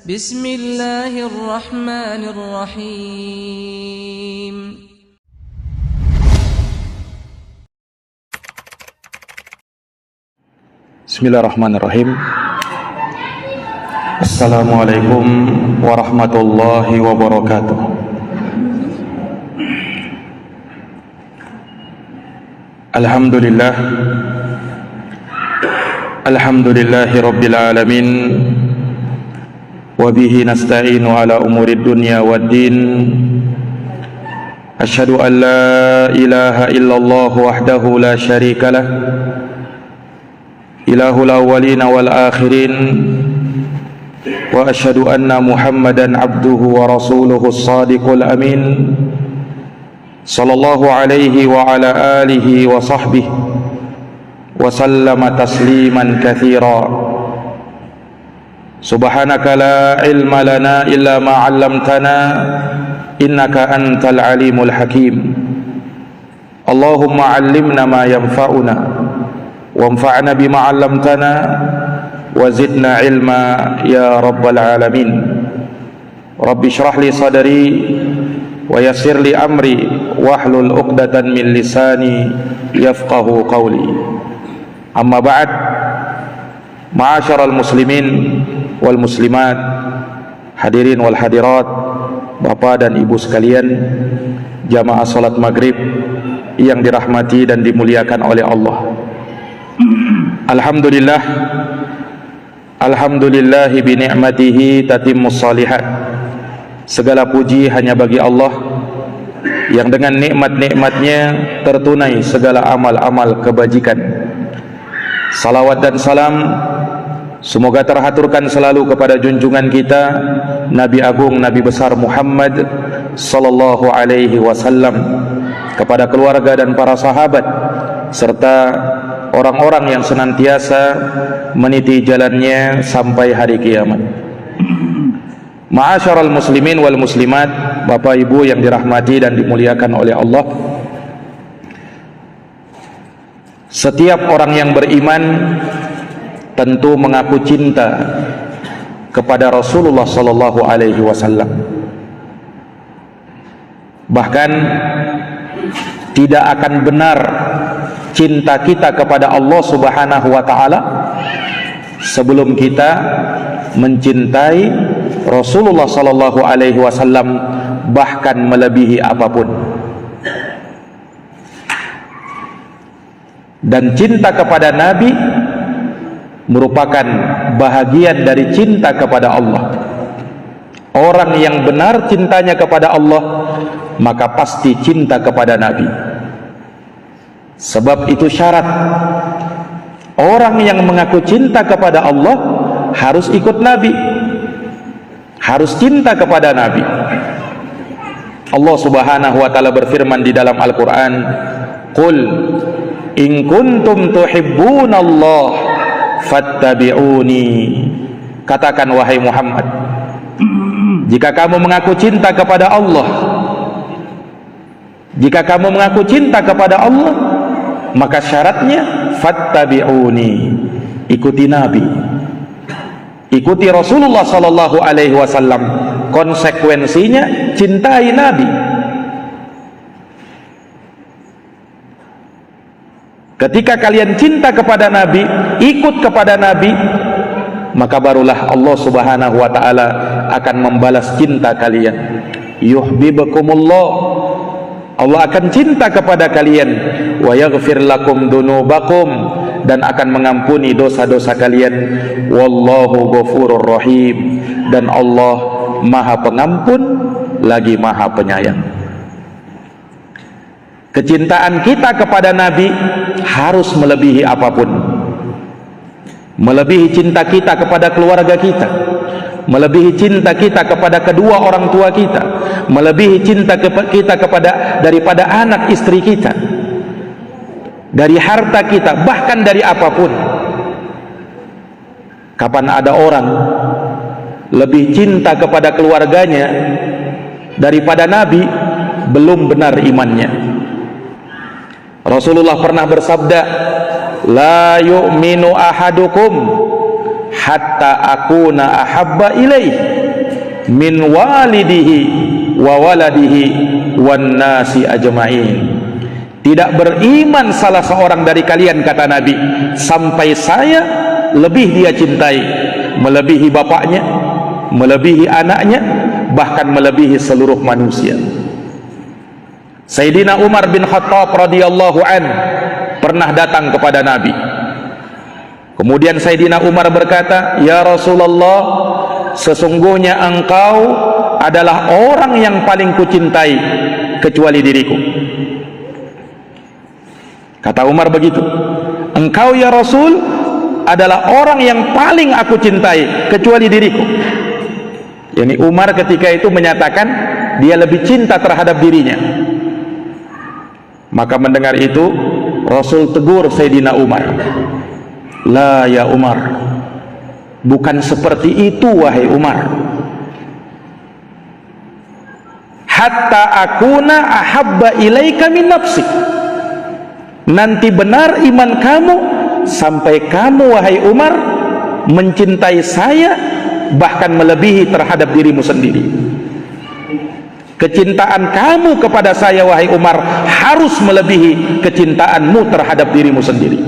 Bismillahirrahmanirrahim. Bismillahirrahmanirrahim. Assalamualaikum warahmatullahi wabarakatuh. Alhamdulillah, alhamdulillahi rabbil alamin, wa bihi nasta'inu ala umurid dunya waddin. Asyhadu an la ilaha illallah wahdahu la syarikalah, ilahul awwalin wal akhirin, wa asyhadu anna Muhammadan abduhu wa rasuluhu as-sadiqul amin, sallallahu alaihi wa ala alihi wa sahbihi wa sallama tasliman katsira. Subhanaka la ilma lana illa ma 'allamtana innaka antal alimul hakim. Allahumma 'allimna ma yanfa'una wanfa'na bima 'allamtana wa zidna ilma ya rabbal alamin. Rabbi shrah li sadri wa yassir li amri wahlul 'uqdatan min lisani yafqahu qawli. Amma ba'd. Ma'asyaral muslimin wal muslimat, hadirin wal hadirat, bapak dan ibu sekalian, jamaah salat maghrib yang dirahmati dan dimuliakan oleh Allah. Alhamdulillah, alhamdulillahi bi ni'matihi tatimmus shalihat. Segala puji hanya bagi Allah yang dengan nikmat-nikmatnya tertunai segala amal-amal kebajikan. Salawat dan salam semoga terhaturkan selalu kepada junjungan kita Nabi Agung, Nabi besar Muhammad sallallahu alaihi wasallam, kepada keluarga dan para sahabat serta orang-orang yang senantiasa meniti jalannya sampai hari kiamat. Ma'asyaral muslimin wal muslimat, bapak ibu yang dirahmati dan dimuliakan oleh Allah. Setiap orang yang beriman tentu mengaku cinta kepada Rasulullah sallallahu alaihi wasallam. Bahkan tidak akan benar cinta kita kepada Allah Subhanahu wa taala sebelum kita mencintai Rasulullah sallallahu alaihi wasallam, bahkan melebihi apapun. Dan cinta kepada Nabi merupakan bahagian dari cinta kepada Allah. Orang yang benar cintanya kepada Allah, maka pasti cinta kepada Nabi. Sebab itu syarat. Orang yang mengaku cinta kepada Allah harus ikut Nabi, harus cinta kepada Nabi. Allah Subhanahu wa taala berfirman di dalam Al-Qur'an, "Qul in kuntum tuhibbunallah fattabi'uni." Katakan wahai Muhammad, jika kamu mengaku cinta kepada Allah, jika kamu mengaku cinta kepada Allah, maka syaratnya fattabi'uni, ikuti Nabi, ikuti Rasulullah sallallahu alaihi wasallam. Konsekuensinya cintai Nabi. Ketika kalian cinta kepada Nabi, ikut kepada Nabi, maka barulah Allah Subhanahu wa taala akan membalas cinta kalian. Yuhibbukumullah, Allah akan cinta kepada kalian. Wa yaghfir lakum dunubakum, dan akan mengampuni dosa-dosa kalian. Wallahu ghafurur rahim, dan Allah Maha Pengampun lagi Maha Penyayang. Kecintaan kita kepada Nabi harus melebihi apapun. Melebihi cinta kita kepada keluarga kita, melebihi cinta kita kepada kedua orang tua kita, melebihi cinta kita kepada daripada anak istri kita, dari harta kita, bahkan dari apapun. Kapan ada orang lebih cinta kepada keluarganya daripada Nabi, belum benar imannya. Rasulullah pernah bersabda, la yu'minu ahadukum hatta akuna ahabba ilaih min walidihi wa waladihi wan nasi ajma'in. Tidak beriman salah seorang dari kalian, kata Nabi, sampai saya lebih dia cintai, melebihi bapaknya, melebihi anaknya, bahkan melebihi seluruh manusia. Sayyidina Umar bin Khattab radhiyallahu an pernah datang kepada Nabi. Kemudian Sayyidina Umar berkata, "Ya Rasulullah, sesungguhnya engkau adalah orang yang paling kucintai kecuali diriku." Kata Umar begitu, "Engkau ya Rasul adalah orang yang paling aku cintai kecuali diriku." Yani Umar ketika itu menyatakan dia lebih cinta terhadap dirinya. Maka mendengar itu Rasul tegur Sayyidina Umar, "La ya Umar, bukan seperti itu wahai Umar. Hatta akuna ahabba ilaika min nafsik." Nanti benar iman kamu sampai kamu wahai Umar mencintai saya bahkan melebihi terhadap dirimu sendiri. Kecintaan kamu kepada saya wahai Umar harus melebihi kecintaanmu terhadap dirimu sendiri.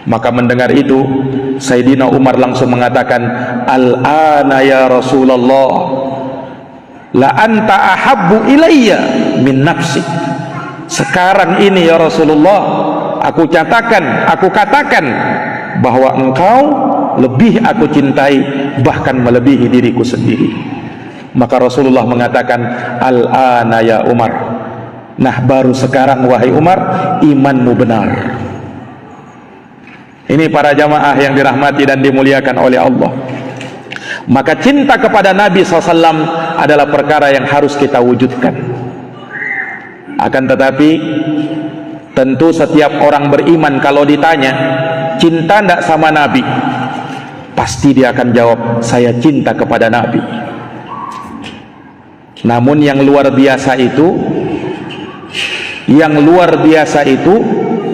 Maka mendengar itu Sayyidina Umar langsung mengatakan, "Al-ana ya Rasulullah, la anta ahabbu ilayya min nafsi." Sekarang ini ya Rasulullah, aku katakan bahwa engkau lebih aku cintai bahkan melebihi diriku sendiri. Maka Rasulullah mengatakan, "Al-ana ya Umar." Nah, baru sekarang wahai Umar, imanmu benar. Ini para jamaah yang dirahmati dan dimuliakan oleh Allah. Maka cinta kepada Nabi SAW adalah perkara yang harus kita wujudkan. Akan tetapi tentu setiap orang beriman kalau ditanya cinta tidak sama Nabi, pasti dia akan jawab, saya cinta kepada Nabi. Namun yang luar biasa itu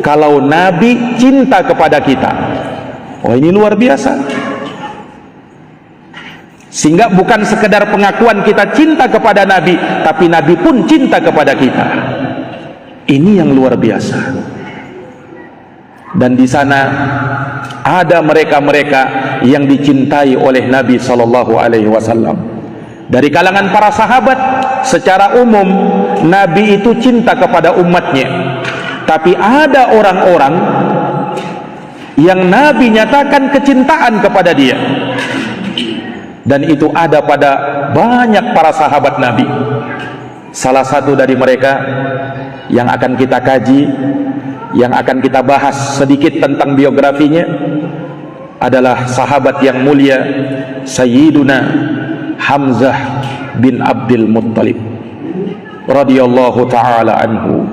kalau Nabi cinta kepada kita, oh ini luar biasa. Sehingga bukan sekedar pengakuan kita cinta kepada Nabi, tapi Nabi pun cinta kepada kita. Ini yang luar biasa. Dan di sana ada mereka-mereka yang dicintai oleh Nabi sallallahu alaihi wasallam. Dari kalangan para sahabat secara umum Nabi itu cinta kepada umatnya. Tapi ada orang-orang yang Nabi nyatakan kecintaan kepada dia. Dan itu ada pada banyak para sahabat Nabi. Salah satu dari mereka yang akan kita kaji, yang akan kita bahas sedikit tentang biografinya adalah sahabat yang mulia Sayyiduna Hamzah bin Abdul Muttalib radhiyallahu ta'ala anhu.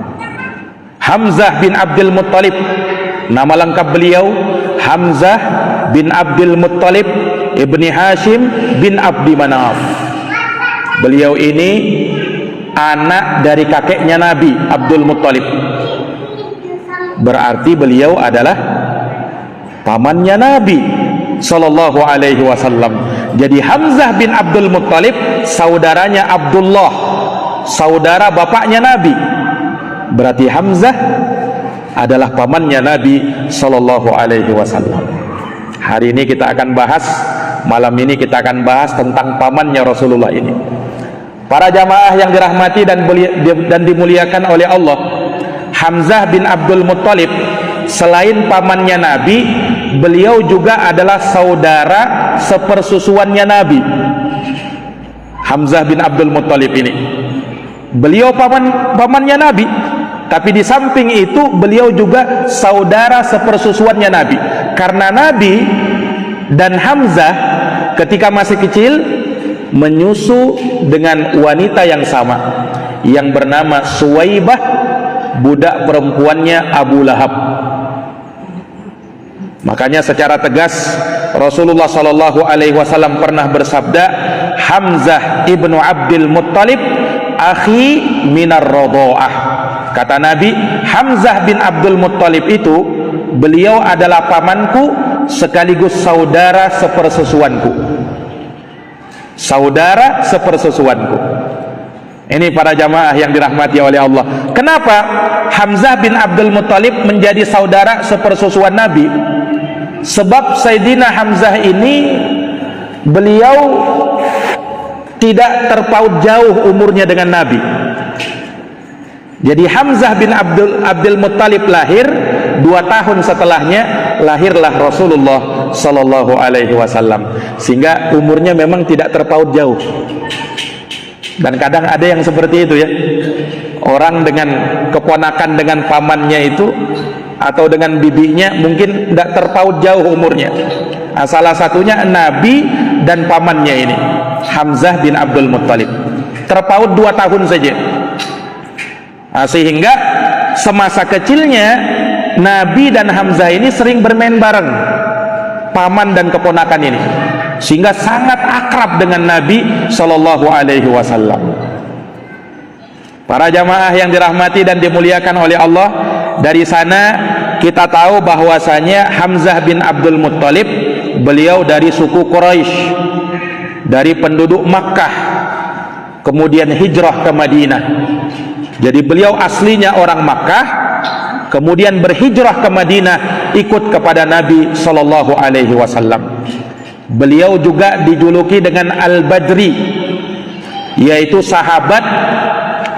Hamzah bin Abdul Muttalib, nama lengkap beliau Hamzah bin Abdul Muttalib ibni Hashim bin Abdi Manaf. Beliau ini anak dari kakeknya Nabi Abdul Muttalib. Berarti beliau adalah pamannya Nabi sallallahu alaihi wasallam. Jadi Hamzah bin Abdul Muttalib saudaranya Abdullah, saudara bapaknya Nabi. Berarti Hamzah adalah pamannya Nabi sallallahu alaihi wasallam. Hari ini kita akan bahas, malam ini kita akan bahas tentang pamannya Rasulullah ini. Para jamaah yang dirahmati dan dimuliakan oleh Allah, Hamzah bin Abdul Muttalib selain pamannya Nabi, beliau juga adalah saudara sepersusuannya Nabi. Hamzah bin Abdul Muttalib ini, beliau pamannya Nabi, tapi di samping itu beliau juga saudara sepersusuannya Nabi. Karena Nabi dan Hamzah ketika masih kecil menyusu dengan wanita yang sama yang bernama Suwaibah, budak perempuannya Abu Lahab. Makanya secara tegas Rasulullah sallallahu alaihi wasallam pernah bersabda, Hamzah ibnu Abdul Muttalib akhi minar radha'ah. Kata Nabi, Hamzah bin Abdul Muttalib itu beliau adalah pamanku sekaligus saudara sepersusuanku. Saudara sepersusuanku. Ini para jamaah yang dirahmati oleh Allah. Kenapa Hamzah bin Abdul Muttalib menjadi saudara sepersusuan Nabi? Sebab Sayyidina Hamzah ini beliau tidak terpaut jauh umurnya dengan Nabi. Jadi Hamzah bin Abdul Muttalib lahir, 2 tahun setelahnya lahirlah Rasulullah sallallahu alaihi wasallam. Sehingga umurnya memang tidak terpaut jauh. Dan kadang ada yang seperti itu ya. Orang dengan keponakan dengan pamannya itu atau dengan bibinya mungkin tidak terpaut jauh umurnya. Nah, salah satunya Nabi dan pamannya ini, Hamzah bin Abdul Muttalib. Terpaut 2 tahun saja. Nah, sehingga semasa kecilnya Nabi dan Hamzah ini sering bermain bareng, paman dan keponakan ini, sehingga sangat akrab dengan Nabi Shallallahu Alaihi Wasallam. Para jamaah yang dirahmati dan dimuliakan oleh Allah, dari sana kita tahu bahwasanya Hamzah bin Abdul Muttalib beliau dari suku Quraisy, dari penduduk Makkah, kemudian hijrah ke Madinah. Jadi beliau aslinya orang Makkah, kemudian berhijrah ke Madinah ikut kepada Nabi Sallallahu Alaihi Wasallam. Beliau juga dijuluki dengan Al-Badri, yaitu sahabat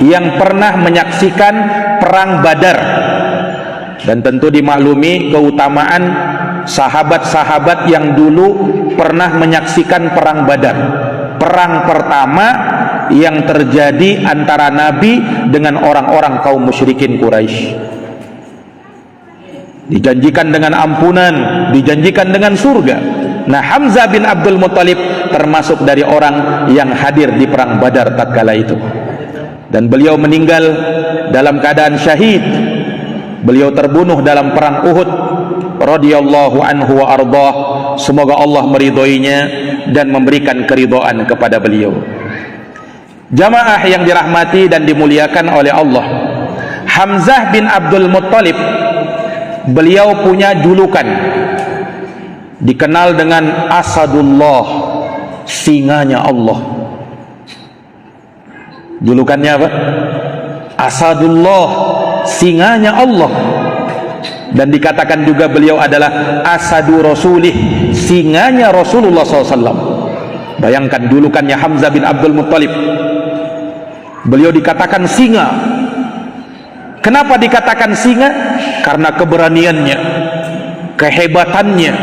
yang pernah menyaksikan perang Badar. Dan tentu dimaklumi keutamaan sahabat-sahabat yang dulu pernah menyaksikan perang Badar, perang pertama yang terjadi antara Nabi dengan orang-orang kaum musyrikin Quraisy. Dijanjikan dengan ampunan, dijanjikan dengan surga. Nah, Hamzah bin Abdul Muttalib termasuk dari orang yang hadir di perang Badar tatkala itu. Dan beliau meninggal dalam keadaan syahid. Beliau terbunuh dalam perang Uhud radhiyallahu anhu wa ardhah. Semoga Allah meridhoinya dan memberikan keridhaan kepada beliau. Jamaah yang dirahmati dan dimuliakan oleh Allah, Hamzah bin Abdul Muttalib beliau punya julukan, dikenal dengan Asadullah, singanya Allah. Julukannya apa? Asadullah, singanya Allah. Dan dikatakan juga beliau adalah Asadu Rasulih, singanya Rasulullah SAW. Bayangkan julukannya Hamzah bin Abdul Muttalib, beliau dikatakan singa. Kenapa dikatakan singa? Karena keberaniannya, kehebatannya,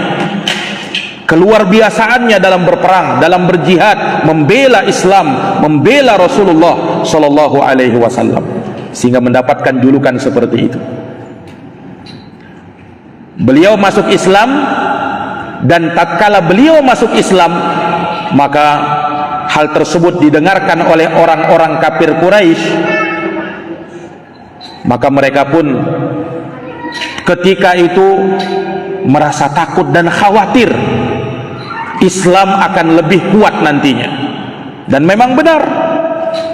keluar biasaannya dalam berperang, dalam berjihad, membela Islam, membela Rasulullah Sallallahu Alaihi Wasallam, sehingga mendapatkan julukan seperti itu. Beliau masuk Islam, dan tatkala beliau masuk Islam, maka hal tersebut didengarkan oleh orang-orang kafir Quraisy. Maka mereka pun ketika itu merasa takut dan khawatir Islam akan lebih kuat nantinya. Dan memang benar,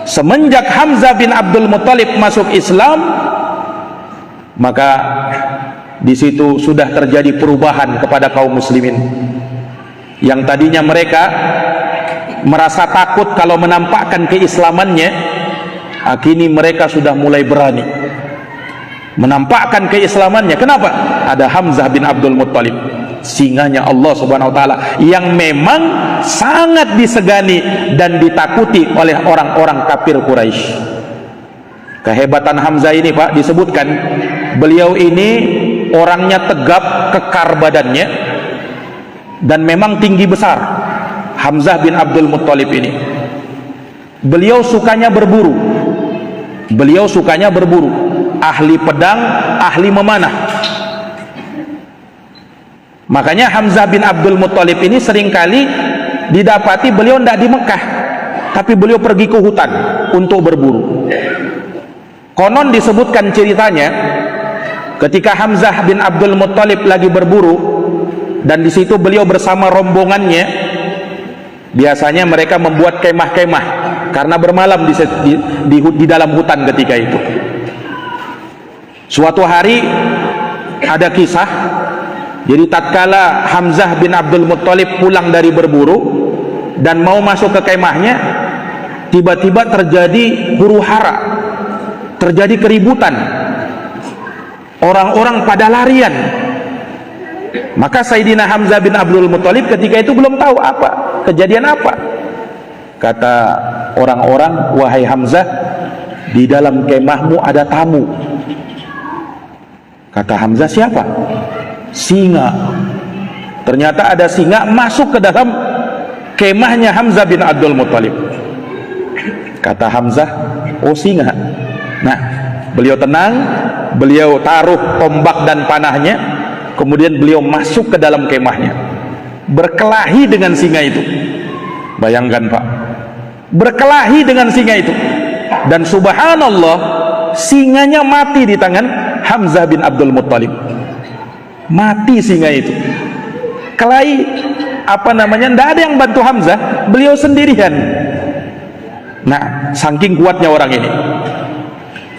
semenjak Hamzah bin Abdul Muttalib masuk Islam, maka di situ sudah terjadi perubahan kepada kaum muslimin. Yang tadinya mereka merasa takut kalau menampakkan keislamannya, kini mereka sudah mulai berani menampakkan keislamannya. Kenapa? Ada Hamzah bin Abdul Muttalib, singanya Allah Subhanahu wa taala, yang memang sangat disegani dan ditakuti oleh orang-orang kafir Quraisy. Kehebatan Hamzah ini, Pak, disebutkan beliau ini orangnya tegap, kekar badannya, dan memang tinggi besar. Hamzah bin Abdul Muttalib ini, beliau sukanya berburu. Beliau sukanya berburu, ahli pedang, ahli memanah. Makanya Hamzah bin Abdul Muttalib ini seringkali didapati beliau tidak di Mekah, tapi beliau pergi ke hutan untuk berburu. Konon disebutkan ceritanya, ketika Hamzah bin Abdul Muttalib lagi berburu, dan di situ beliau bersama rombongannya, biasanya mereka membuat kemah-kemah karena bermalam di dalam hutan ketika itu. Suatu hari ada kisah Jadi tatkala Hamzah bin Abdul Muttalib pulang dari berburu dan mau masuk ke kemahnya, tiba-tiba terjadi huru-hara, terjadi keributan, orang-orang pada larian. Maka Sayyidina Hamzah bin Abdul Muttalib ketika itu belum tahu apa kejadian apa. Kata orang-orang, wahai Hamzah, di dalam kemahmu ada tamu. Kata Hamzah, siapa? Singa. Ternyata ada singa masuk ke dalam kemahnya Hamzah bin Abdul Muttalib. Kata Hamzah, oh singa. Nah, beliau tenang, beliau taruh tombak dan panahnya, kemudian beliau masuk ke dalam kemahnya, berkelahi dengan singa itu. Bayangkan Pak, berkelahi dengan singa itu, dan subhanallah, singanya mati di tangan Hamzah bin Abdul Muttalib. Mati singa itu. Kelahi tidak ada yang bantu Hamzah, beliau sendirian. Nah, saking kuatnya orang ini,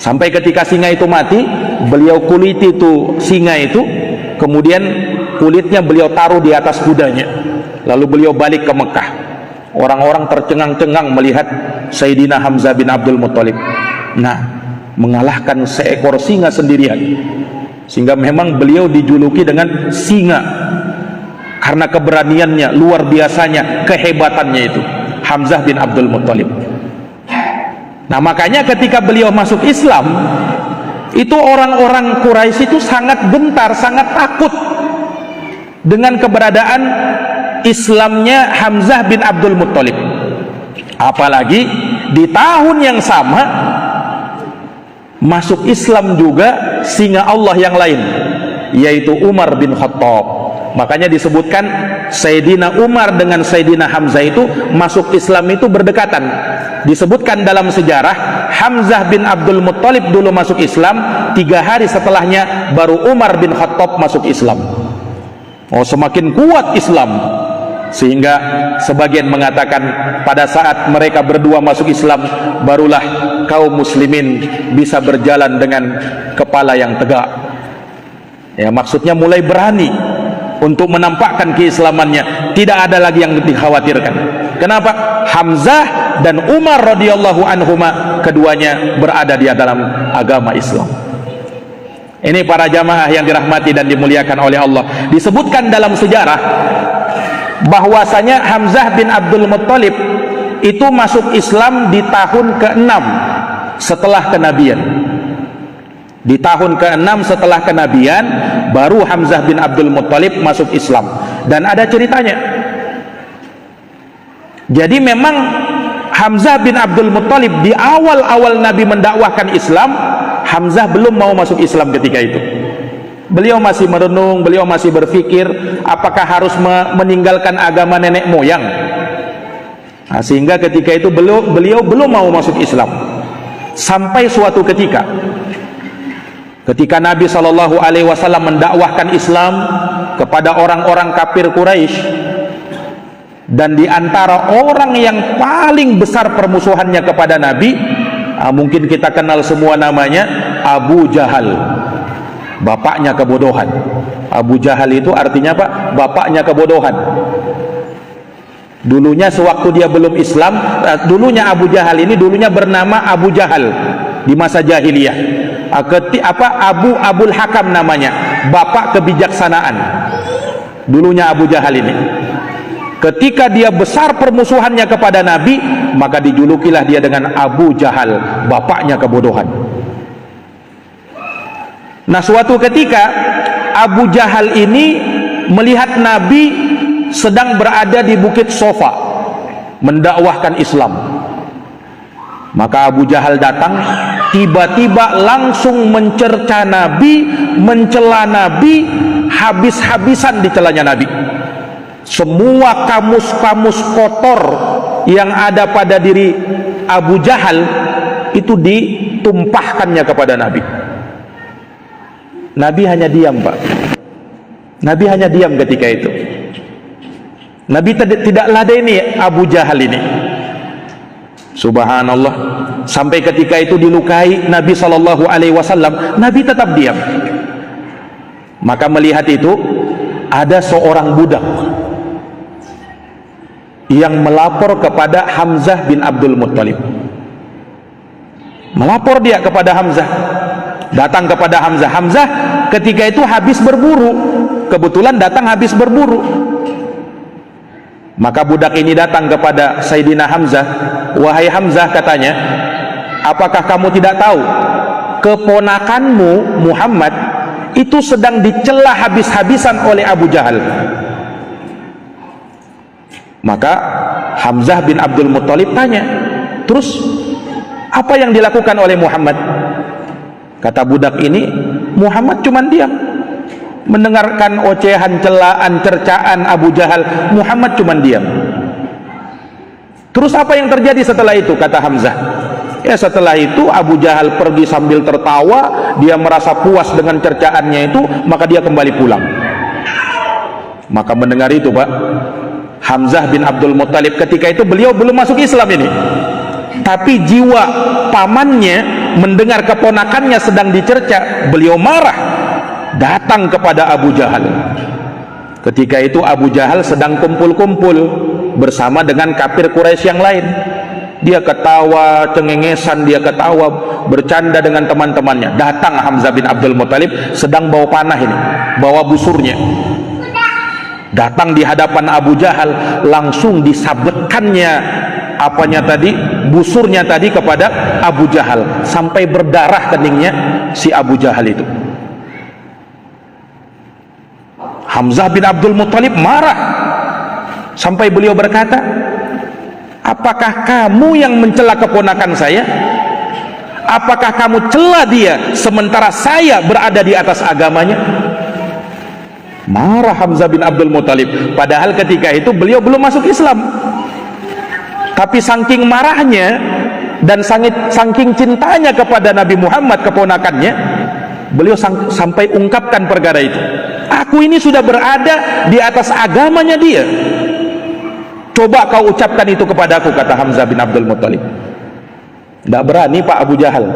sampai ketika singa itu mati, beliau kuliti itu singa itu, kemudian kulitnya beliau taruh di atas kudanya, lalu beliau balik ke Mekah. Orang-orang tercengang-cengang melihat Sayyidina Hamzah bin Abdul Muttalib, nah, mengalahkan seekor singa sendirian. Sehingga memang beliau dijuluki dengan singa karena keberaniannya, luar biasanya, kehebatannya itu, Hamzah bin Abdul Muttalib. Nah, makanya ketika beliau masuk Islam, itu orang-orang Quraisy itu sangat gentar, sangat takut dengan keberadaan Islamnya Hamzah bin Abdul Muttalib. Apalagi di tahun yang sama masuk Islam juga singa Allah yang lain, yaitu Umar bin Khattab. Makanya disebutkan Sayyidina Umar dengan Sayyidina Hamzah itu masuk Islam itu berdekatan. Disebutkan dalam sejarah, Hamzah bin Abdul Muttalib dulu masuk Islam, 3 hari setelahnya baru Umar bin Khattab masuk Islam. Oh, semakin kuat Islam, sehingga sebagian mengatakan pada saat mereka berdua masuk Islam, barulah kaum muslimin bisa berjalan dengan kepala yang tegak. Ya, maksudnya mulai berani untuk menampakkan keislamannya, tidak ada lagi yang dikhawatirkan. Kenapa? Hamzah dan Umar radhiyallahu anhuma, keduanya berada di dalam agama Islam. Ini para jamaah yang dirahmati dan dimuliakan oleh Allah. Disebutkan dalam sejarah bahwasanya Hamzah bin Abdul Muttalib itu masuk Islam di tahun ke-6 setelah kenabian. Di tahun ke-6 setelah kenabian baru Hamzah bin Abdul Muttalib masuk Islam. Dan ada ceritanya. Jadi memang Hamzah bin Abdul Muttalib di awal-awal Nabi mendakwahkan Islam, Hamzah belum mau masuk Islam ketika itu. Beliau masih merenung, beliau masih berpikir apakah harus meninggalkan agama nenek moyang. Nah, sehingga ketika itu beliau belum mau masuk Islam. Sampai suatu ketika Nabi SAW mendakwahkan Islam kepada orang-orang kafir Quraisy, dan di antara orang yang paling besar permusuhannya kepada Nabi, mungkin kita kenal semua namanya, Abu Jahal, bapaknya kebodohan. Abu Jahal itu artinya apa? Bapaknya kebodohan. Dulunya sewaktu dia belum Islam, dulunya Abu Jahal ini dulunya bernama Abu Jahal di masa jahiliyah. Abul Hakam namanya, bapak kebijaksanaan. Dulunya Abu Jahal ini. Ketika dia besar permusuhannya kepada Nabi, maka dijulukilah dia dengan Abu Jahal, bapaknya kebodohan. Nah, suatu ketika Abu Jahal ini melihat Nabi sedang berada di Bukit Sofa mendakwahkan Islam. Maka Abu Jahal datang, tiba-tiba langsung mencerca Nabi, mencela Nabi, habis-habisan dicelanya Nabi. Semua kamus-kamus kotor yang ada pada diri Abu Jahal itu ditumpahkannya kepada Nabi. Nabi hanya diam, Pak. Nabi hanya diam ketika itu. Nabi tidak ladeni Abu Jahal ini. Subhanallah. Sampai ketika itu dilukai Nabi SAW, Nabi tetap diam. Maka melihat itu, ada seorang budak yang melapor kepada Hamzah bin Abdul Muttalib. Melapor dia kepada Hamzah, datang kepada Hamzah. Hamzah ketika itu habis berburu, kebetulan datang habis berburu. Maka budak ini datang kepada Sayyidina Hamzah. Wahai Hamzah, katanya, apakah kamu tidak tahu keponakanmu Muhammad itu sedang dicela habis-habisan oleh Abu Jahal? Maka Hamzah bin Abdul Muttalib tanya, terus apa yang dilakukan oleh Muhammad? Kata budak ini, Muhammad cuma diam, mendengarkan ocehan, celaan, cercaan Abu Jahal. Muhammad cuma diam. Terus apa yang terjadi setelah itu? Kata Hamzah, ya setelah itu Abu Jahal pergi sambil tertawa, dia merasa puas dengan cercaannya itu, maka dia kembali pulang. Maka mendengar itu, Pak, Hamzah bin Abdul Muttalib, ketika itu beliau belum masuk Islam ini, tapi jiwa pamannya mendengar keponakannya sedang dicerca, beliau marah, datang kepada Abu Jahal. Ketika itu Abu Jahal sedang kumpul-kumpul bersama dengan kafir Quraisy yang lain. Dia ketawa, cengengesan, dia ketawa, bercanda dengan teman-temannya. Datang Hamzah bin Abdul Muttalib sedang bawa panah ini, bawa busurnya. Datang di hadapan Abu Jahal, langsung disabetkannya apanya tadi, busurnya tadi kepada Abu Jahal, sampai berdarah keningnya si Abu Jahal itu. Hamzah bin Abdul Muttalib marah sampai beliau berkata, apakah kamu yang mencela keponakan saya? Apakah kamu cela dia sementara saya berada di atas agamanya? Marah Hamzah bin Abdul Muttalib, padahal ketika itu beliau belum masuk Islam. Tapi saking marahnya dan saking cintanya kepada Nabi Muhammad, keponakannya, beliau sampai ungkapkan perkara itu. Aku ini sudah berada di atas agamanya dia. Coba kau ucapkan itu kepadaku, kata Hamzah bin Abdul Muttalib. Tidak berani Pak Abu Jahal,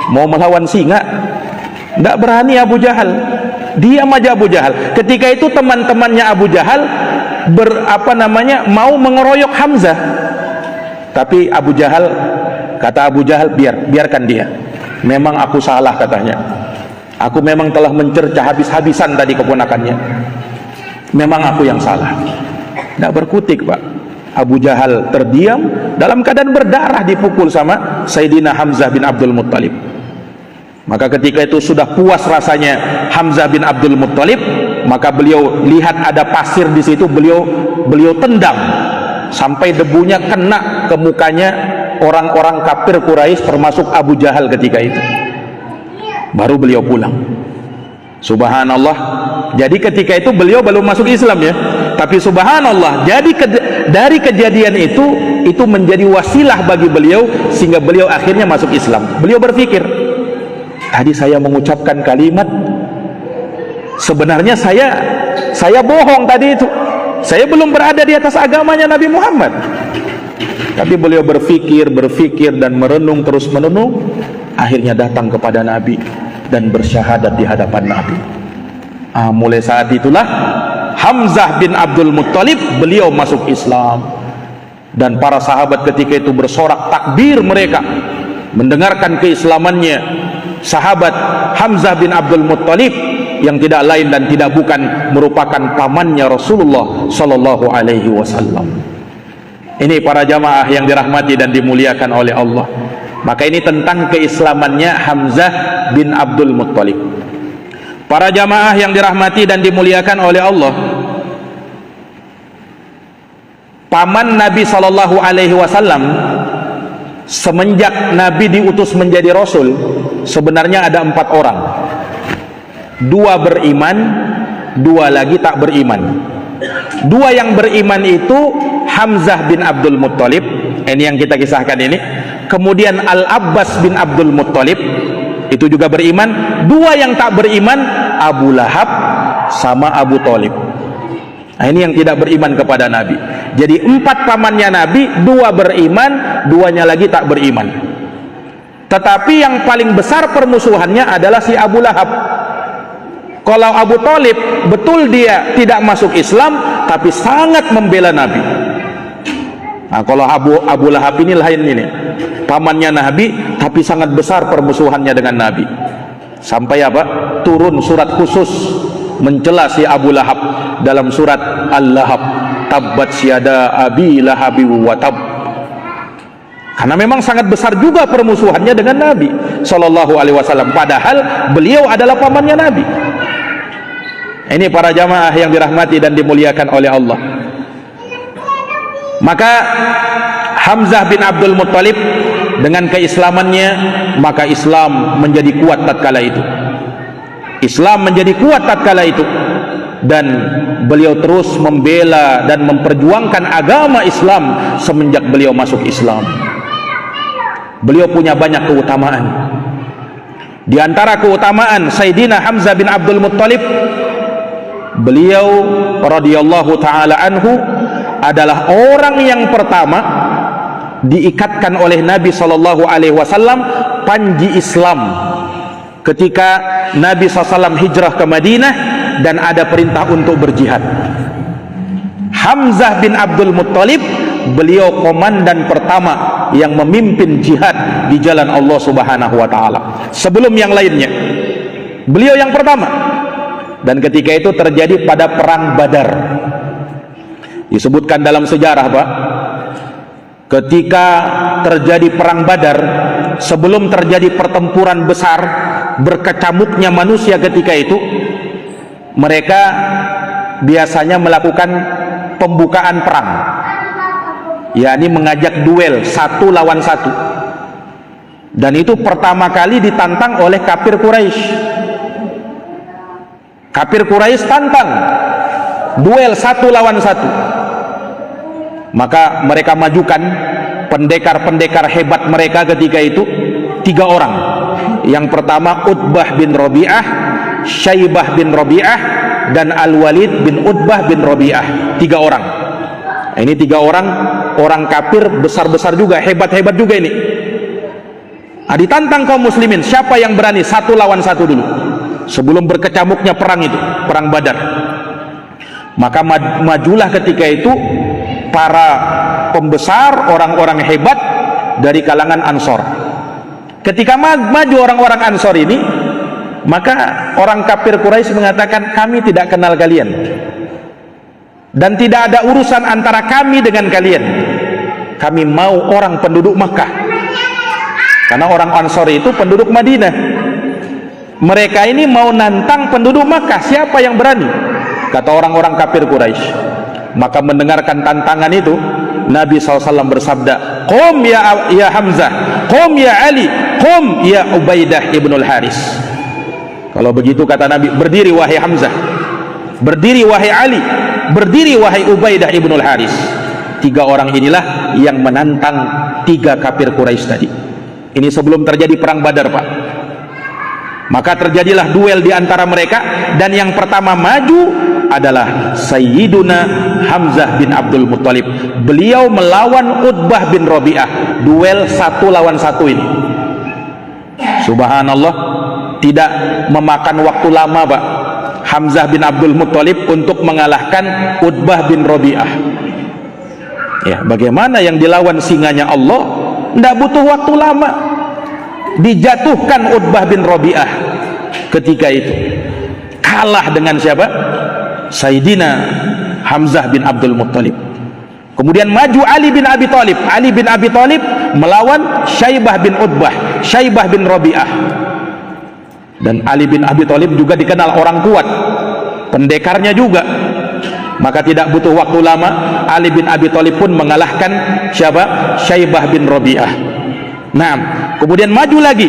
mau melawan singa, tidak berani Abu Jahal. Diam aja Abu Jahal. Ketika itu teman-temannya Abu Jahal mau mengeroyok Hamzah. Tapi Abu Jahal, kata Abu Jahal, biarkan dia. Memang aku salah, katanya. Aku memang telah mencerca habis-habisan tadi keponakannya. Memang aku yang salah. Tidak berkutik, Pak. Abu Jahal terdiam, dalam keadaan berdarah dipukul sama Sayyidina Hamzah bin Abdul Muttalib. Maka ketika itu sudah puas rasanya Hamzah bin Abdul Muttalib, maka beliau lihat ada pasir di situ, beliau tendang sampai debunya kena ke mukanya orang-orang kafir Quraisy termasuk Abu Jahal ketika itu. Baru beliau pulang. Subhanallah. Jadi ketika itu beliau belum masuk Islam ya. Tapi subhanallah, jadi dari kejadian itu menjadi wasilah bagi beliau sehingga beliau akhirnya masuk Islam. Beliau berpikir, tadi saya mengucapkan kalimat, sebenarnya saya bohong tadi itu. Saya belum berada di atas agamanya Nabi Muhammad. Tapi beliau berpikir dan merenung, terus merenung, akhirnya datang kepada Nabi dan bersyahadat di hadapan Nabi. Mulai saat itulah Hamzah bin Abdul Muttalib beliau masuk Islam. Dan para sahabat ketika itu bersorak takbir mereka mendengarkan keislamannya sahabat Hamzah bin Abdul Muttalib yang tidak lain dan tidak bukan merupakan pamannya Rasulullah sallallahu alaihi wasallam. Ini para jamaah yang dirahmati dan dimuliakan oleh Allah. Maka ini tentang keislamannya Hamzah bin Abdul Muttalib. Para jamaah yang dirahmati dan dimuliakan oleh Allah, paman Nabi sallallahu alaihi wasallam semenjak Nabi diutus menjadi Rasul sebenarnya ada 4 orang. 2 beriman, 2 lagi tak beriman. 2 yang beriman itu Hamzah bin Abdul Muttalib, ini yang kita kisahkan ini. Kemudian Al-Abbas bin Abdul Muttalib, itu juga beriman. 2 yang tak beriman, Abu Lahab sama Abu Thalib. Nah, ini yang tidak beriman kepada Nabi. Jadi 4 pamannya Nabi, 2 beriman, 2-nya lagi tak beriman. Tetapi yang paling besar permusuhannya adalah si Abu Lahab. Kalau Abu Thalib betul dia tidak masuk Islam, tapi sangat membela Nabi. Nah, kalau Abu Lahab ini lain ini, pamannya Nabi, tapi sangat besar permusuhannya dengan Nabi. Sampai apa? Turun surat khusus mencela si Abu Lahab dalam surat Al-Lahab, tabbat syada abi lahabi wa tab. Karena memang sangat besar juga permusuhannya dengan Nabi Sallallahu Alaihi Wasallam. Padahal beliau adalah pamannya Nabi. Ini para jamaah yang dirahmati dan dimuliakan oleh Allah. Maka Hamzah bin Abdul Muttalib dengan keislamannya, maka Islam menjadi kuat tatkala itu. Islam menjadi kuat tatkala itu, dan beliau terus membela dan memperjuangkan agama Islam semenjak beliau masuk Islam. Beliau punya banyak keutamaan. Di antara keutamaan Sayyidina Hamzah bin Abdul Muttalib, beliau radhiyallahu taala anhu adalah orang yang pertama diikatkan oleh Nabi sallallahu alaihi wasallam panji Islam ketika Nabi SAW hijrah ke Madinah dan ada perintah untuk berjihad. Hamzah bin Abdul Muttalib, beliau komandan pertama yang memimpin jihad di jalan Allah Subhanahu wa taala. Sebelum yang lainnya, beliau yang pertama. Dan ketika itu terjadi pada perang Badar. Disebutkan dalam sejarah, Pak, ketika terjadi perang Badar, sebelum terjadi pertempuran besar, berkecamuknya manusia ketika itu, mereka biasanya melakukan pembukaan perang, yakni mengajak duel satu lawan satu. Dan itu pertama kali ditantang oleh kafir Quraisy. Kafir Quraisy tantang duel satu lawan satu. Maka mereka majukan pendekar-pendekar hebat mereka ketika itu 3 orang. Yang pertama Utbah bin Rabi'ah, Syaibah bin Rabi'ah, dan Al-Walid bin Utbah bin Rabi'ah. 3 orang. Nah, ini 3 orang kafir besar-besar juga, hebat-hebat juga ini. Nah, ditantang kaum muslimin, siapa yang berani satu lawan satu dulu sebelum berkecamuknya perang itu, perang Badar. Maka majulah ketika itu para pembesar, orang-orang hebat dari kalangan Ansor. Ketika maju orang-orang Ansor ini, maka orang kafir Quraisy mengatakan, kami tidak kenal kalian dan tidak ada urusan antara kami dengan kalian. Kami mau orang penduduk Makkah, karena orang Ansor itu penduduk Madinah. Mereka ini mau nantang penduduk Makkah, siapa yang berani? Kata orang-orang kafir Quraisy. Maka mendengarkan tantangan itu, Nabi SAW bersabda, qum ya Hamzah, qum ya Ali, qum ya Ubaidah ibnul Haris. Kalau begitu kata Nabi, berdiri wahai Hamzah, berdiri wahai Ali, berdiri wahai Ubaidah ibnul Haris. 3 orang inilah yang menantang 3 kafir Quraisy tadi. Ini sebelum terjadi perang Badar, Pak. Maka terjadilah duel di antara mereka, dan yang pertama maju adalah Sayyiduna Hamzah bin Abdul Muttalib. Beliau melawan Utbah bin Rabi'ah, duel 1 lawan 1 ini. Subhanallah, tidak memakan waktu lama, Pak, Hamzah bin Abdul Muttalib untuk mengalahkan Utbah bin Rabi'ah. Ya, bagaimana yang dilawan singanya Allah, tidak butuh waktu lama. Dijatuhkan Utbah bin Rabi'ah ketika itu, kalah dengan siapa? Sayyidina Hamzah bin Abdul Muttalib. Kemudian maju Ali bin Abi Thalib. Ali bin Abi Thalib melawan Syaibah bin Utbah, Syaibah bin Rabi'ah. Dan Ali bin Abi Thalib juga dikenal orang kuat, pendekarnya juga. Maka tidak butuh waktu lama, Ali bin Abi Thalib pun mengalahkan siapa? Syaibah bin Rabi'ah. Nah, kemudian maju lagi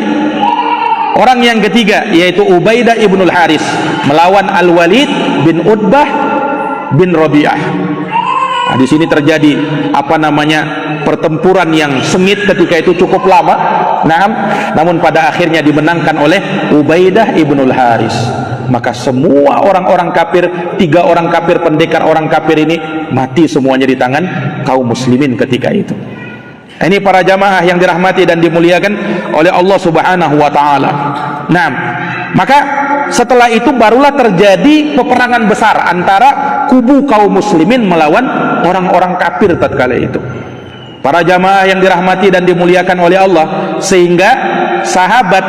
orang yang ketiga, yaitu Ubaidah ibnul Haris melawan Al-Walid bin Utbah bin Rabi'ah. Nah, di sini terjadi pertempuran yang sengit ketika itu cukup lama. Nah, namun pada akhirnya dimenangkan oleh Ubaidah ibnul Haris. Maka semua orang-orang kafir, 3 orang kafir pendekar orang kafir ini mati semuanya di tangan kaum muslimin ketika itu. Ini para jamaah yang dirahmati dan dimuliakan oleh Allah Subhanahu wa taala. Nah, maka setelah itu barulah terjadi peperangan besar antara kubu kaum muslimin melawan orang-orang kafir tatkala itu. Para jamaah yang dirahmati dan dimuliakan oleh Allah, sehingga sahabat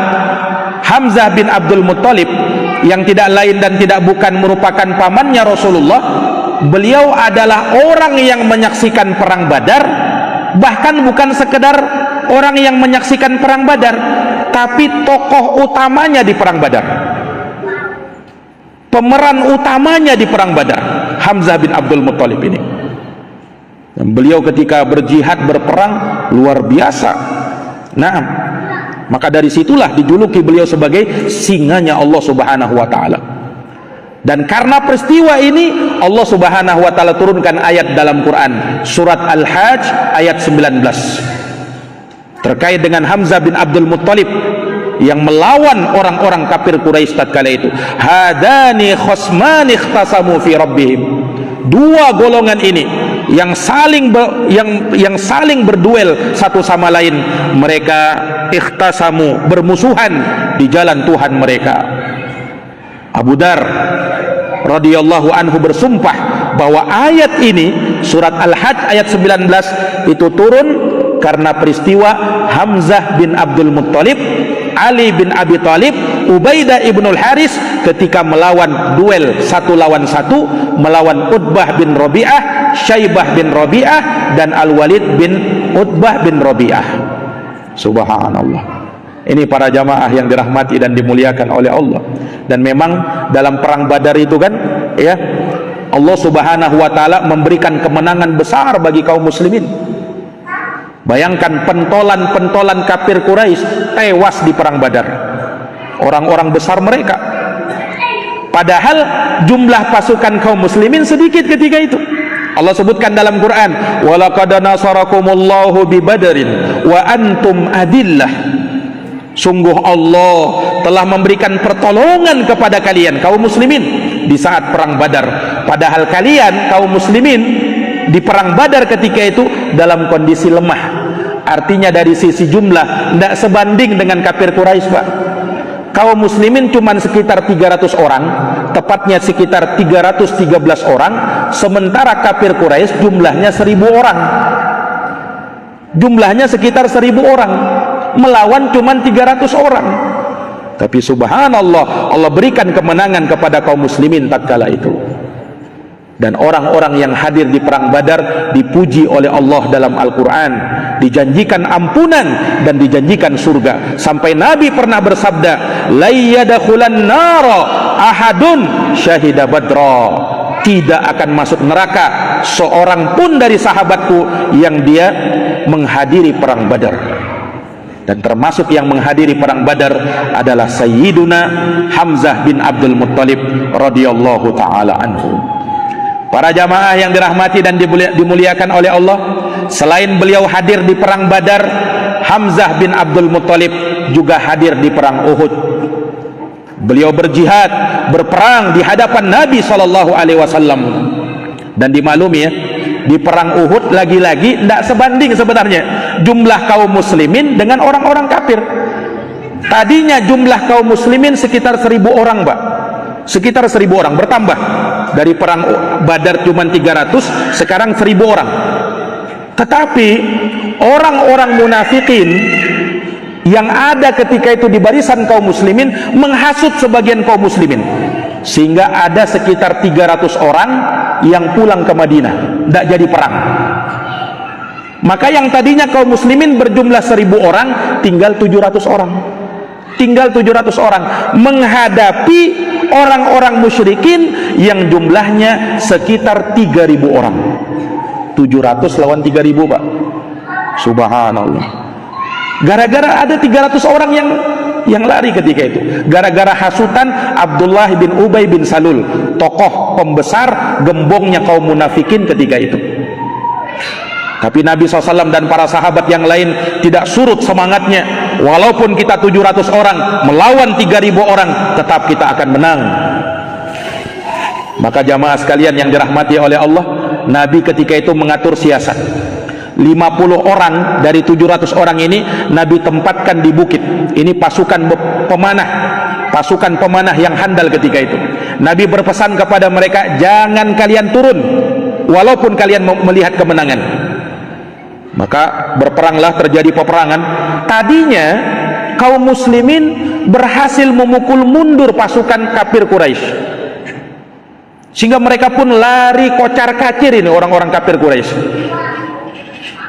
Hamzah bin Abdul Muttalib yang tidak lain dan tidak bukan merupakan pamannya Rasulullah, beliau adalah orang yang menyaksikan perang Badar. Bahkan bukan sekedar orang yang menyaksikan perang Badar, tapi tokoh utamanya di perang Badar, pemeran utamanya di perang Badar, Hamzah bin Abdul Muttalib ini. Dan beliau ketika berjihad, berperang luar biasa. Nah, maka dari situlah dijuluki beliau sebagai singanya Allah Subhanahu wa taala. Dan karena peristiwa ini Allah Subhanahu wa taala turunkan ayat dalam Quran, surat Al-Hajj ayat 19, terkait dengan Hamzah bin Abdul Muttalib yang melawan orang-orang kafir Quraisy tatkala itu. Hadani khosmani ikhtasamu fi rabbihim. Dua golongan ini yang saling berduel satu sama lain, mereka ikhtasamu, bermusuhan di jalan Tuhan mereka. Abu Dar radhiyallahu anhu bersumpah bahwa ayat ini, surat Al-Hajj ayat 19 itu turun karena peristiwa Hamzah bin Abdul Muttalib, Ali bin Abi Thalib, Ubaidah ibnul Haris ketika melawan duel satu lawan satu melawan Utbah bin Rabi'ah, Syaibah bin Rabi'ah, dan Al-Walid bin Utbah bin Rabi'ah. Subhanallah. Ini para jamaah yang dirahmati dan dimuliakan oleh Allah. Dan memang dalam perang Badar itu kan, ya, Allah Subhanahu wa taala memberikan kemenangan besar bagi kaum muslimin. Bayangkan pentolan-pentolan kafir Quraisy tewas di perang Badar. Orang-orang besar mereka. Padahal jumlah pasukan kaum muslimin sedikit ketika itu. Allah sebutkan dalam Quran, "Walaqad nasarakumullahu bi Badrin wa antum adillah." Sungguh Allah telah memberikan pertolongan kepada kalian kaum muslimin di saat perang Badar. Padahal kalian kaum muslimin di perang Badar ketika itu dalam kondisi lemah. Artinya dari sisi jumlah tidak sebanding dengan kafir Quraisy, Pak. Kaum muslimin cuma sekitar 300 orang, tepatnya sekitar 313 orang, sementara kafir Quraisy jumlahnya 1000 orang. Jumlahnya sekitar 1000 orang, melawan cuma 300 orang. Tapi subhanallah, Allah berikan kemenangan kepada kaum muslimin tatkala itu. Dan orang-orang yang hadir di perang Badar dipuji oleh Allah dalam Al-Quran, dijanjikan ampunan dan dijanjikan surga. Sampai Nabi pernah bersabda, la yadkhulan nara ahadun syahida badra. Tidak akan masuk neraka seorang pun dari sahabatku yang dia menghadiri perang Badar. Dan termasuk yang menghadiri perang Badar adalah Sayyiduna Hamzah bin Abdul Muttalib radhiyallahu taala anhu. Para jamaah yang dirahmati dan dimuliakan oleh Allah, selain beliau hadir di perang Badar, Hamzah bin Abdul Muttalib juga hadir di perang Uhud. Beliau berjihad, berperang di hadapan Nabi SAW. Dan dimaklumi ya, di perang Uhud lagi-lagi tidak sebanding sebenarnya jumlah kaum muslimin dengan orang-orang kafir. Tadinya jumlah kaum muslimin sekitar 1000 orang, Pak. Sekitar 1000 orang, bertambah. Dari perang Badar cuma 300, sekarang 1000 orang. Tetapi orang-orang munafikin yang ada ketika itu di barisan kaum muslimin menghasut sebagian kaum muslimin, sehingga ada sekitar 300 orang yang pulang ke Madinah, tidak jadi perang. Maka yang tadinya kaum muslimin berjumlah 1000 orang, tinggal 700 orang. Tinggal 700 orang menghadapi orang-orang musyrikin yang jumlahnya sekitar 3000 orang. 700 lawan 3000, Pak. Subhanallah. Gara-gara ada 300 orang yang lari ketika itu, gara-gara hasutan Abdullah bin Ubay bin Salul, tokoh pembesar gembongnya kaum munafikin ketika itu. Tapi Nabi SAW dan para sahabat yang lain tidak surut semangatnya. Walaupun kita 700 orang melawan 3000 orang, tetap kita akan menang. Maka jamaah sekalian yang dirahmati oleh Allah, Nabi ketika itu mengatur siasat. 50 orang dari 700 orang ini Nabi tempatkan di bukit. Ini pasukan pemanah yang handal ketika itu. Nabi berpesan kepada mereka, jangan kalian turun walaupun kalian melihat kemenangan. Maka berperanglah, terjadi peperangan. Tadinya kaum muslimin berhasil memukul mundur pasukan kafir Quraisy, sehingga mereka pun lari kocar kacir ini orang-orang kafir Quraisy.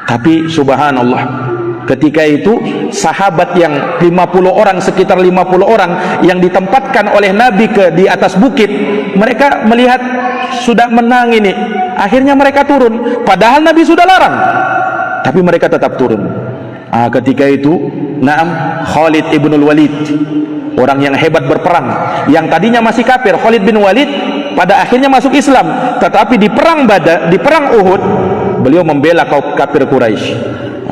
Tapi subhanallah, ketika itu sahabat yang 50 orang, sekitar 50 orang yang ditempatkan oleh Nabi di atas bukit, mereka melihat sudah menang ini, akhirnya mereka turun, padahal Nabi sudah larang, tapi mereka tetap turun. Ketika itu Khalid ibnul Walid, orang yang hebat berperang, yang tadinya masih kafir, Khalid bin Walid pada akhirnya masuk Islam, tetapi di perang Badar, di perang Uhud, beliau membela kaum kafir Quraisy.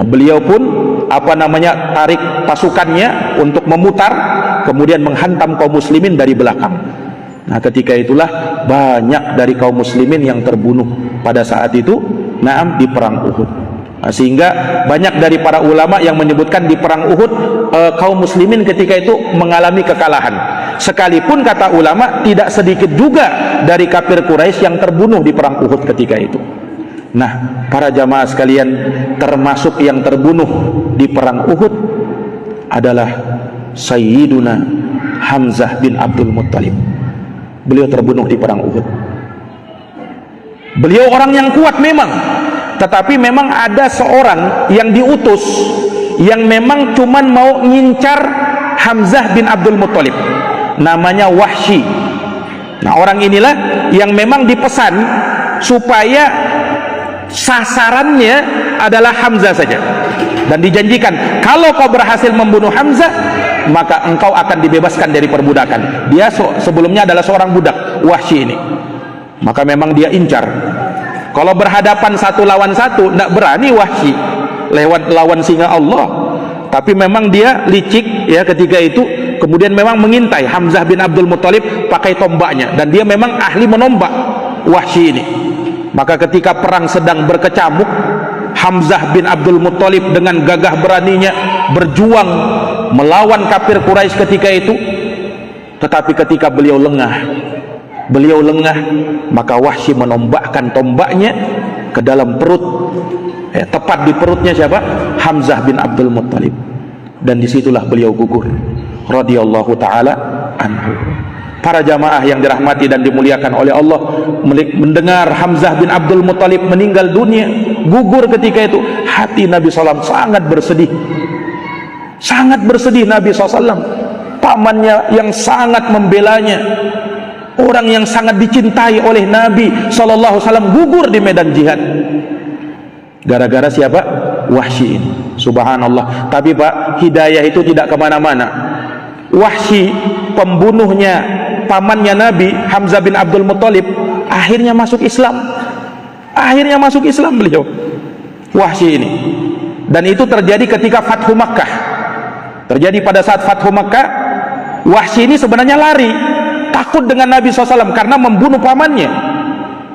Beliau pun tarik pasukannya untuk memutar, kemudian menghantam kaum muslimin dari belakang. Ketika itulah banyak dari kaum muslimin yang terbunuh pada saat itu di perang Uhud. Sehingga banyak dari para ulama yang menyebutkan di perang Uhud kaum muslimin ketika itu mengalami kekalahan. Sekalipun kata ulama tidak sedikit juga dari kafir Quraisy yang terbunuh di perang Uhud ketika itu. Para jamaah sekalian, termasuk yang terbunuh di perang Uhud adalah Sayyiduna Hamzah bin Abdul Muttalib. Beliau terbunuh di perang Uhud. Beliau orang yang kuat memang, tetapi memang ada seorang yang diutus yang memang cuman mau ngincar Hamzah bin Abdul Muttalib, namanya Wahsy. Orang inilah yang memang dipesan supaya sasarannya adalah Hamzah saja, dan dijanjikan kalau kau berhasil membunuh Hamzah maka engkau akan dibebaskan dari perbudakan. Dia sebelumnya adalah seorang budak, Wahsy ini. Maka memang dia incar. Kalau berhadapan satu lawan satu, tidak berani Wahsy lewat lawan singa Allah. Tapi memang dia licik ya ketika itu. Kemudian memang mengintai Hamzah bin Abdul Muttalib pakai tombaknya, dan dia memang ahli menombak Wahsy ini. Maka ketika perang sedang berkecamuk, Hamzah bin Abdul Muttalib dengan gagah beraninya berjuang melawan kafir Quraisy ketika itu. Tetapi ketika beliau lengah, maka Wahsy menombakkan tombaknya ke dalam perut, tepat di perutnya siapa? Hamzah bin Abdul Muttalib. Dan disitulah beliau gugur radhiyallahu taala anhu. Para jamaah yang dirahmati dan dimuliakan oleh Allah, mendengar Hamzah bin Abdul Muttalib meninggal dunia, gugur ketika itu, hati Nabi SAW sangat bersedih. Sangat bersedih Nabi SAW. Pamannya yang sangat membelanya, orang yang sangat dicintai oleh Nabi SAW, gugur di medan jihad. Gara-gara siapa? Wahsy ini. Subhanallah. Tapi Pak, hidayah itu tidak kemana-mana. Wahsy, pembunuhnya pamannya Nabi, Hamzah bin Abdul Muttalib, akhirnya masuk Islam. Akhirnya masuk Islam beliau, Wahsy ini. Dan itu terjadi ketika Fathu Makkah. Terjadi pada saat Fathu Makkah. Wahsy ini sebenarnya lari, takut dengan Nabi SAW karena membunuh pamannya.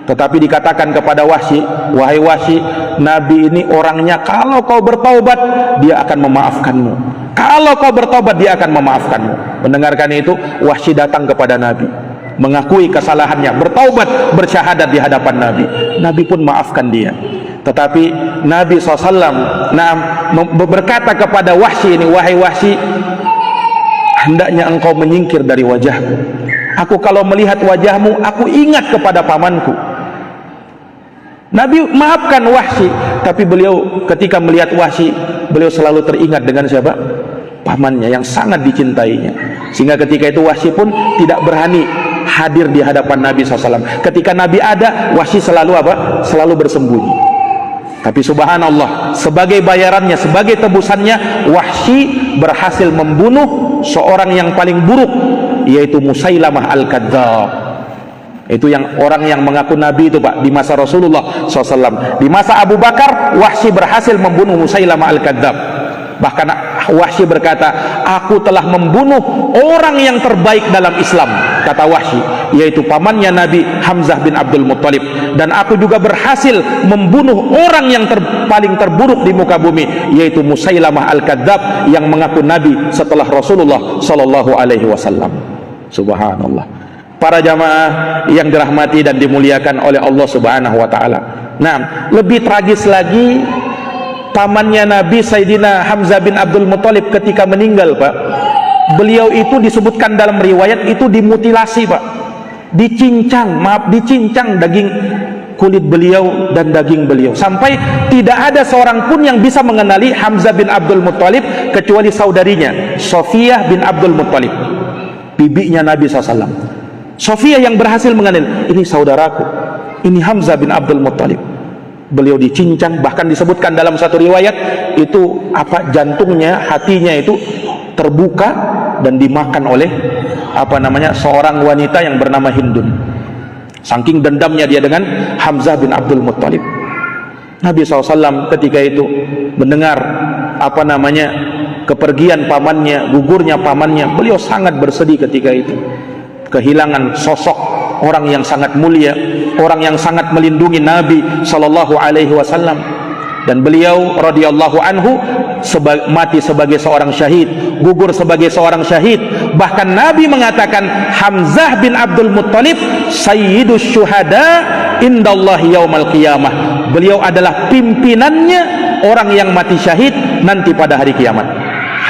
Tetapi dikatakan kepada Wahsy, wahai Wahsy, Nabi ini orangnya kalau kau bertaubat dia akan memaafkanmu. Kalau kau bertobat dia akan memaafkanmu. Mendengarkan itu, Wahsy datang kepada Nabi, mengakui kesalahannya, bertaubat, bersyahadat di hadapan Nabi. Nabi pun maafkan dia. Tetapi Nabi SAW berkata kepada Wahsy ini, wahai Wahsy, hendaknya engkau menyingkir dari wajahku. Aku kalau melihat wajahmu, aku ingat kepada pamanku. Nabi maafkan Wahsy, tapi beliau ketika melihat Wahsy, beliau selalu teringat dengan siapa? Pamannya yang sangat dicintainya. Sehingga ketika itu Wahsy pun tidak berani hadir di hadapan Nabi SAW. Ketika Nabi ada, Wahsy selalu apa? Selalu bersembunyi. Tapi subhanallah, sebagai bayarannya, sebagai tebusannya, Wahsy berhasil membunuh seorang yang paling buruk, yaitu Musailamah Al-Kadzdzab. Itu yang orang yang mengaku Nabi itu Pak, di masa Rasulullah SAW. Di masa Abu Bakar, Wahsy berhasil membunuh Musailamah Al-Kadzdzab. Bahkan Wahsy berkata, aku telah membunuh orang yang terbaik dalam Islam, kata Wahsy, yaitu pamannya Nabi Hamzah bin Abdul Muttalib, dan aku juga berhasil membunuh orang yang paling terburuk di muka bumi, yaitu Musailamah Al-Kadzab yang mengaku Nabi setelah Rasulullah sallallahu alaihi wasallam. Subhanallah. Para jamaah yang dirahmati dan dimuliakan oleh Allah Subhanahu wa taala. Nah, lebih tragis lagi, pamannya Nabi Sayyidina Hamzah bin Abdul Muttalib ketika meninggal, Pak, beliau itu disebutkan dalam riwayat itu dimutilasi, Pak, dicincang daging kulit beliau dan daging beliau, sampai tidak ada seorang pun yang bisa mengenali Hamzah bin Abdul Muttalib kecuali saudarinya Sofiyah bin Abdul Muttalib, bibinya Nabi SAW. Sofiyah yang berhasil mengenal, ini saudaraku, ini Hamzah bin Abdul Muttalib. Beliau dicincang, bahkan disebutkan dalam satu riwayat itu jantungnya, hatinya itu terbuka dan dimakan oleh seorang wanita yang bernama Hindun. Saking dendamnya dia dengan Hamzah bin Abdul Muttalib. Nabi SAW ketika itu mendengar kepergian pamannya, gugurnya pamannya, beliau sangat bersedih ketika itu. Kehilangan sosok orang yang sangat mulia, orang yang sangat melindungi Nabi sallallahu alaihi wasallam, dan beliau radhiyallahu anhu mati sebagai seorang syahid, gugur sebagai seorang syahid. Bahkan Nabi mengatakan Hamzah bin Abdul Muttalib sayyidus syuhada indallahi yaumal qiyamah. Beliau adalah pimpinannya orang yang mati syahid nanti pada hari kiamat.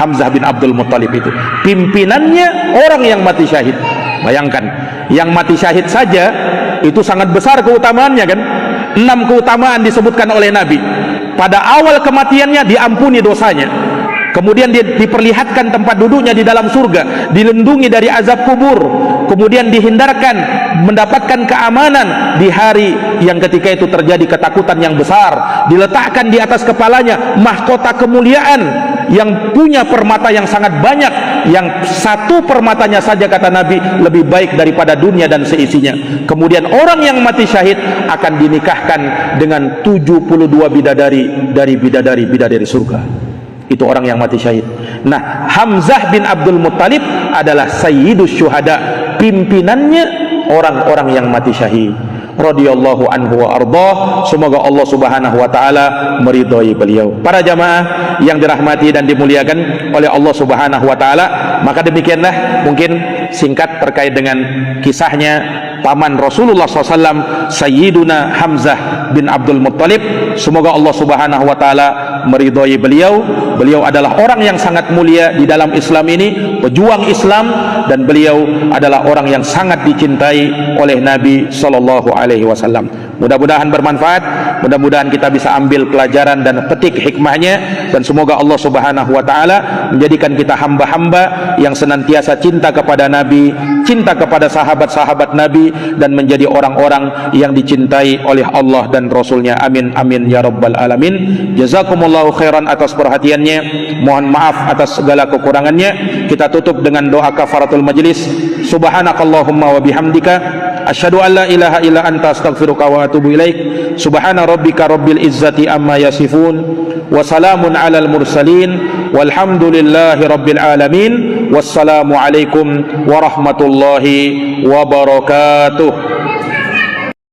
Hamzah bin Abdul Muttalib itu pimpinannya orang yang mati syahid. Bayangkan, yang mati syahid saja itu sangat besar keutamaannya kan. 6 keutamaan disebutkan oleh Nabi. Pada awal kematiannya diampuni dosanya, kemudian diperlihatkan tempat duduknya di dalam surga, dilindungi dari azab kubur, kemudian dihindarkan, mendapatkan keamanan di hari yang ketika itu terjadi ketakutan yang besar, diletakkan di atas kepalanya mahkota kemuliaan yang punya permata yang sangat banyak, yang satu permatanya saja kata Nabi lebih baik daripada dunia dan seisinya. Kemudian orang yang mati syahid akan dinikahkan dengan 72 bidadari dari bidadari surga. Itu orang yang mati syahid. Nah, Hamzah bin Abdul Muttalib adalah sayyidus syuhada, pimpinannya orang-orang yang mati syahid, radhiyallahu anhu wa ardhah. Semoga Allah Subhanahu wa taala meridhai beliau. Para jamaah yang dirahmati dan dimuliakan oleh Allah Subhanahu wa taala, maka demikianlah mungkin singkat terkait dengan kisahnya paman Rasulullah SAW, Sayyiduna Hamzah bin Abdul Muttalib. Semoga Allah Subhanahu wa taala meridhai beliau. Beliau adalah orang yang sangat mulia di dalam Islam ini, pejuang Islam, dan beliau adalah orang yang sangat dicintai oleh Nabi sallallahu alaihi wasallam. Mudah-mudahan bermanfaat, mudah-mudahan kita bisa ambil pelajaran dan petik hikmahnya, dan semoga Allah Subhanahu wa taala menjadikan kita hamba-hamba yang senantiasa cinta kepada Nabi, cinta kepada sahabat-sahabat Nabi, dan menjadi orang-orang yang dicintai oleh Allah dan Rasulnya. Amin amin ya rabbal alamin. Jazakumullahu khairan atas perhatiannya. Mohon maaf atas segala kekurangannya. Kita tutup dengan doa kafaratul majlis. Subhanakallahumma wa bihamdika asyhadu an la ilaha illa anta astaghfiruka wa atubu ilaik. Subhana rabbika rabbil izzati amma yasifun wa salamun alal mursalin walhamdulillahi rabbil alamin. Wassalamu alaikum warahmatullahi wabarakatuh.